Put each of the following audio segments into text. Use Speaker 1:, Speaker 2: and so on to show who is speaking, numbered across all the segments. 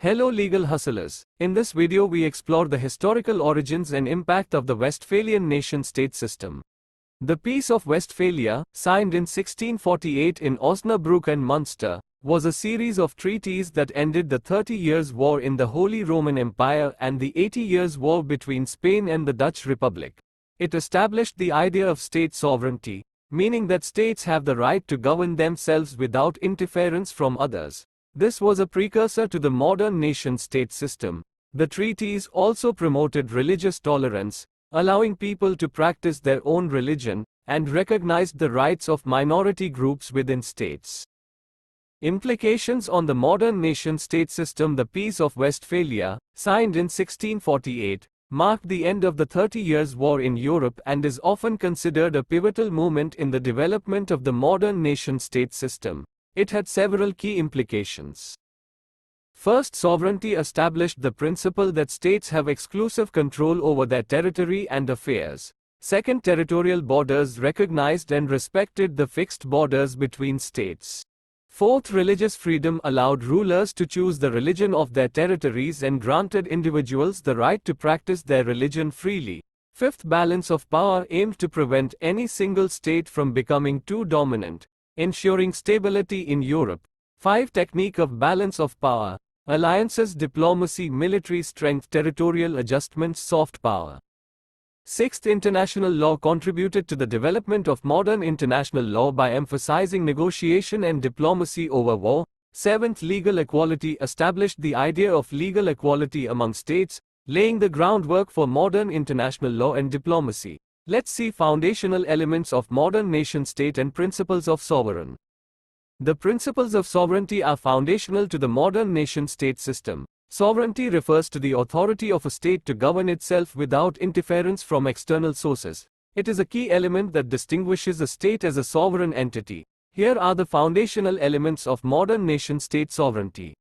Speaker 1: Hello legal hustlers. In this video we explore the historical origins and impact of the Westphalian nation-state system. The Peace of Westphalia, signed in 1648 in Osnabrück and Munster, was a series of treaties that ended the 30 Years' War in the Holy Roman Empire and the 80 Years' War between Spain and the Dutch Republic. It established the idea of state sovereignty, meaning that states have the right to govern themselves without interference from others. This was a precursor to the modern nation-state system. The treaties also promoted religious tolerance, allowing people to practice their own religion, and recognized the rights of minority groups within states. Implications on the modern nation-state system. The Peace of Westphalia, signed in 1648, marked the end of the 30 Years' War in Europe and is often considered a pivotal moment in the development of the modern nation-state system. It had several key implications. First, sovereignty established the principle that states have exclusive control over their territory and affairs. Second, territorial borders recognized and respected the fixed borders between states. Fourth, religious freedom allowed rulers to choose the religion of their territories and granted individuals the right to practice their religion freely. Fifth, balance of power aimed to prevent any single state from becoming too dominant, ensuring stability in Europe. 5. Technique of balance of power: alliances, diplomacy, military strength, territorial adjustments, soft power. 6th, international law contributed to the development of modern international law by emphasizing negotiation and diplomacy over war. 7th, legal equality established the idea of legal equality among states, laying the groundwork for modern international law and diplomacy. Let's see foundational elements of modern nation-state and principles of sovereign. The principles of sovereignty are foundational to the modern nation-state system. Sovereignty refers to the authority of a state to govern itself without interference from external sources. It is a key element that distinguishes a state as a sovereign entity. Here are the foundational elements of modern nation-state sovereignty.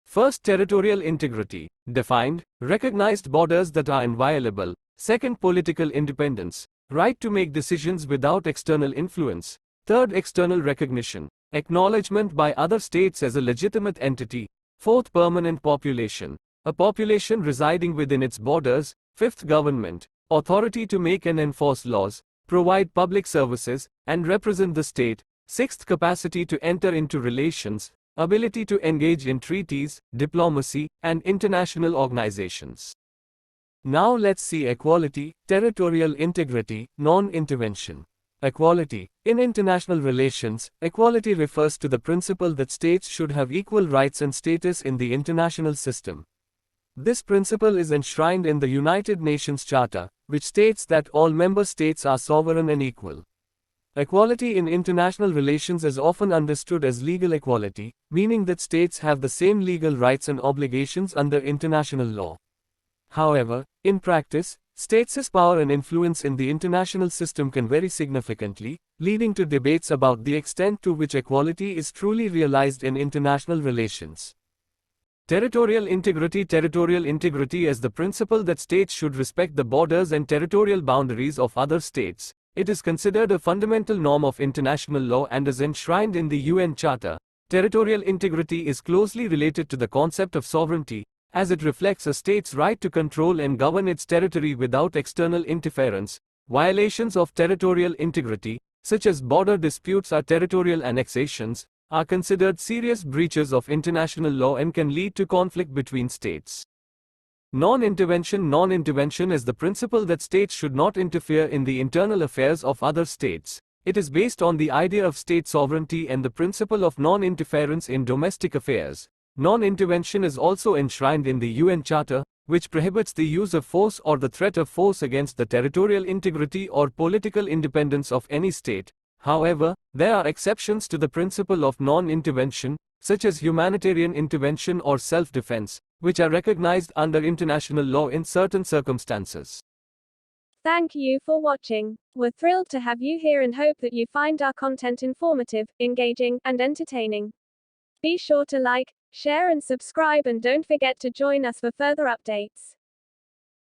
Speaker 1: First, territorial integrity. Defined, recognized borders that are inviolable. Second, political independence. Right to make decisions without external influence. Third, external recognition. Acknowledgement by other states as a legitimate entity. Fourth, permanent population. A population residing within its borders. Fifth, government. Authority to make and enforce laws, provide public services, and represent the state. Sixth, capacity to enter into relations. Ability to engage in treaties, diplomacy, and international organizations. Now let's see equality, territorial integrity, non-intervention. Equality. In international relations, equality refers to the principle that states should have equal rights and status in the international system. This principle is enshrined in the United Nations Charter, which states that all member states are sovereign and equal. Equality in international relations is often understood as legal equality, meaning that states have the same legal rights and obligations under international law. However, in practice, states' power and influence in the international system can vary significantly, leading to debates about the extent to which equality is truly realized in international relations. Territorial integrity. Territorial integrity is the principle that states should respect the borders and territorial boundaries of other states. It is considered a fundamental norm of international law and is enshrined in the UN Charter. Territorial integrity is closely related to the concept of sovereignty, as it reflects a state's right to control and govern its territory without external interference. Violations of territorial integrity, such as border disputes or territorial annexations, are considered serious breaches of international law and can lead to conflict between states. Non-intervention. Non-intervention is the principle that states should not interfere in the internal affairs of other states. It is based on the idea of state sovereignty and the principle of non-interference in domestic affairs. Non-intervention is also enshrined in the UN Charter, which prohibits the use of force or the threat of force against the territorial integrity or political independence of any state. However, there are exceptions to the principle of non-intervention, such as humanitarian intervention or self-defense, which are recognized under international law in certain circumstances.
Speaker 2: Thank you for watching. We're thrilled to have you here and hope that you find our content informative, engaging, and entertaining. Be sure to like, share and subscribe, and don't forget to join us for further updates.